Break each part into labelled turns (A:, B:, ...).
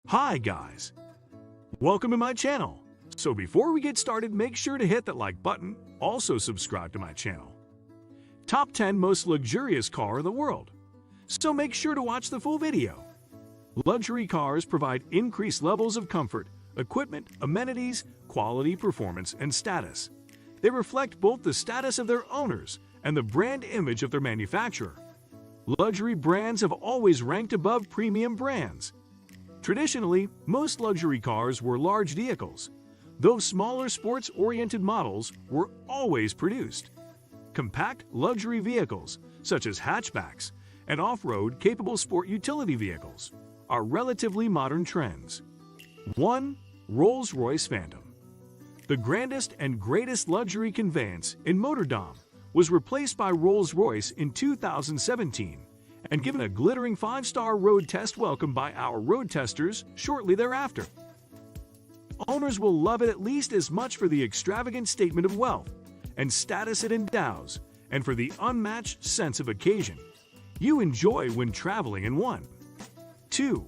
A: Hi guys, welcome to my channel. So before we get started, make sure to hit that like button, also subscribe to my channel. Top 10 most luxurious car in the world. So make sure to watch the full video. Luxury cars provide increased levels of comfort, equipment, amenities, quality, performance, and status. They reflect both the status of their owners and the brand image of their manufacturer. Luxury brands have always ranked above premium brands. Traditionally, most luxury cars were large vehicles, though smaller sports-oriented models were always produced. Compact luxury vehicles, such as hatchbacks and off-road capable sport utility vehicles, are relatively modern trends. 1. Rolls-Royce Phantom. The grandest and greatest luxury conveyance in motordom was replaced by Rolls-Royce in 2017 and given a glittering 5-star road test welcome by our road testers shortly thereafter. Owners will love it at least as much for the extravagant statement of wealth and status it endows, and for the unmatched sense of occasion you enjoy when traveling in one. 2.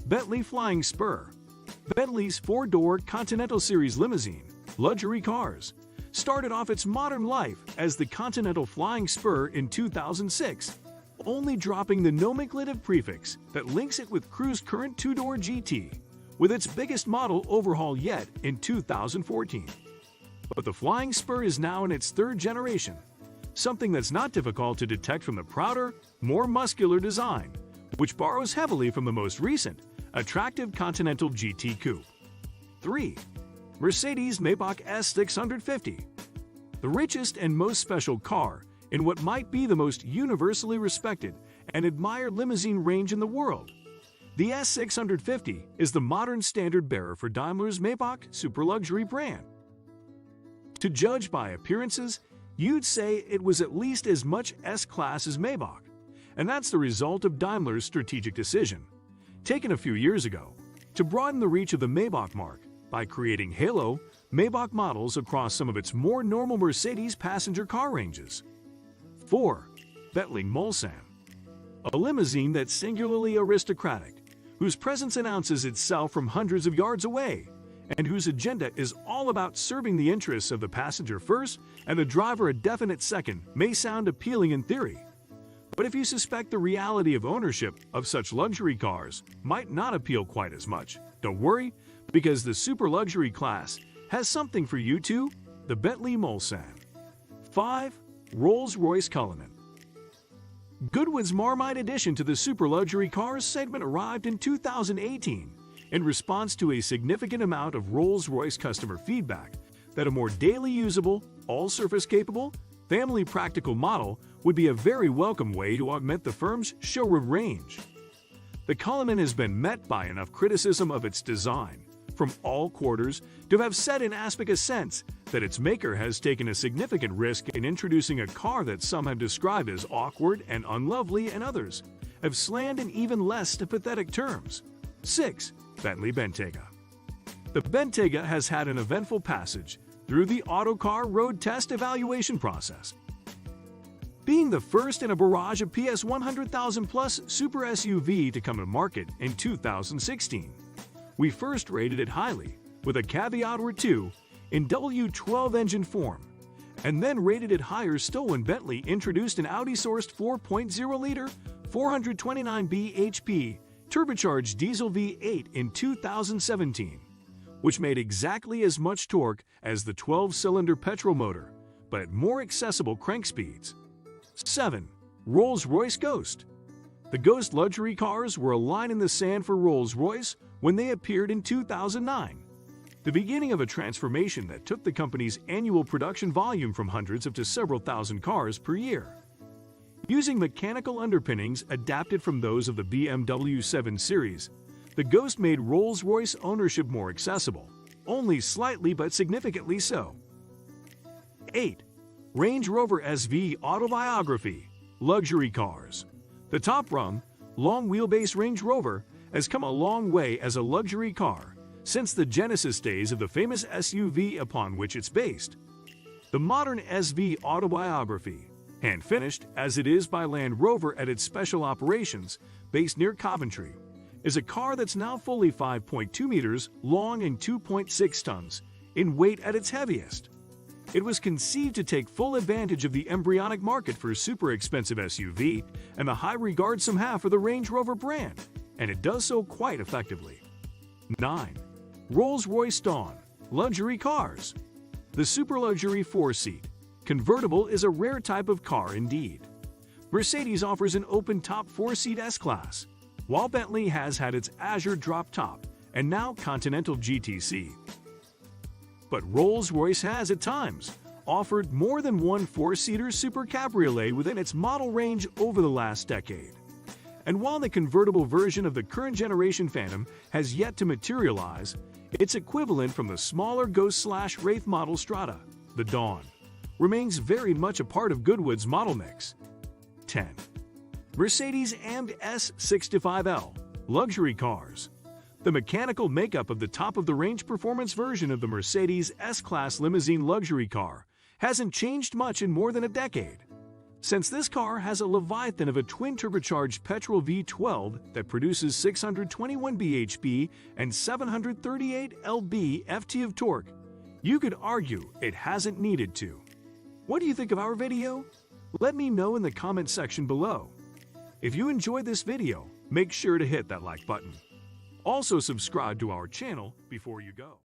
A: Bentley Flying Spur. Bentley's 4-door Continental Series limousine, luxury cars, started off its modern life as the Continental Flying Spur in 2006, only dropping the nomenclative prefix that links it with Cruise current 2-door GT, with its biggest model overhaul yet in 2014. But the Flying Spur is now in its 3rd generation, something that's not difficult to detect from the prouder, more muscular design, which borrows heavily from the most recent, attractive Continental GT Coupe. 3. Mercedes-Maybach S-650. The richest and most special car in what might be the most universally respected and admired limousine range in the world. The S650 is the modern standard-bearer for Daimler's Maybach super-luxury brand. To judge by appearances, you'd say it was at least as much S-Class as Maybach, and that's the result of Daimler's strategic decision, taken a few years ago, to broaden the reach of the Maybach mark by creating halo Maybach models across some of its more normal Mercedes passenger car ranges. 4. Bentley Mulsanne. A limousine that's singularly aristocratic, whose presence announces itself from hundreds of yards away, and whose agenda is all about serving the interests of the passenger first and the driver a definite second, may sound appealing in theory. But if you suspect the reality of ownership of such luxury cars might not appeal quite as much, don't worry, because the super luxury class has something for you too, the Bentley Mulsanne. 5. Rolls-Royce Cullinan. Goodwood's Marmite addition to the super luxury cars segment arrived in 2018 in response to a significant amount of Rolls-Royce customer feedback that a more daily usable, all-surface capable, family practical model would be a very welcome way to augment the firm's showroom range. The Cullinan has been met by enough criticism of its design from all quarters to have said in aspect a sense that its maker has taken a significant risk in introducing a car that some have described as awkward and unlovely and others have slammed in even less pathetic terms. 6. Bentley Bentayga. The Bentayga has had an eventful passage through the Autocar road test evaluation process. Being the first in a barrage of PS 100,000 plus super SUV to come to market in 2016, we first rated it highly, with a caveat or two, in W12 engine form, and then rated it higher still when Bentley introduced an Audi-sourced 4.0-liter, 429 bhp turbocharged diesel V8 in 2017, which made exactly as much torque as the 12-cylinder petrol motor, but at more accessible crank speeds. 7. Rolls-Royce Ghost. The Ghost luxury cars were a line in the sand for Rolls-Royce when they appeared in 2009, the beginning of a transformation that took the company's annual production volume from hundreds to several thousand cars per year. Using mechanical underpinnings adapted from those of the BMW 7 Series, the Ghost made Rolls-Royce ownership more accessible, only slightly but significantly so. 8. Range Rover SV Autobiography. Luxury cars. The top rung, long wheelbase Range Rover has come a long way as a luxury car since the Genesis days of the famous SUV upon which it's based. The modern SV Autobiography, hand-finished as it is by Land Rover at its special operations based near Coventry, is a car that's now fully 5.2 meters long and 2.6 tons in weight at its heaviest. It was conceived to take full advantage of the embryonic market for super expensive SUV and the high regard some have for the Range Rover brand, and it does so quite effectively. 9. Rolls-Royce Dawn Luxury Cars. The super luxury 4-seat convertible is a rare type of car indeed. Mercedes offers an open-top 4-seat S-Class, while Bentley has had its Azure drop top and now Continental GTC. But Rolls-Royce has, at times, offered more than one 4-seater super cabriolet within its model range over the last decade. And while the convertible version of the current generation Phantom has yet to materialize, its equivalent from the smaller Ghost/Wraith model Strata, the Dawn, remains very much a part of Goodwood's model mix. 10. Mercedes-AMG S65L Luxury Cars. The mechanical makeup of the top-of-the-range performance version of the Mercedes S-Class limousine luxury car hasn't changed much in more than a decade. Since this car has a leviathan of a twin-turbocharged petrol V12 that produces 621 bhp and 738 lb-ft of torque, you could argue it hasn't needed to. What do you think of our video? Let me know in the comment section below. If you enjoyed this video, make sure to hit that like button. Also subscribe to our channel before you go.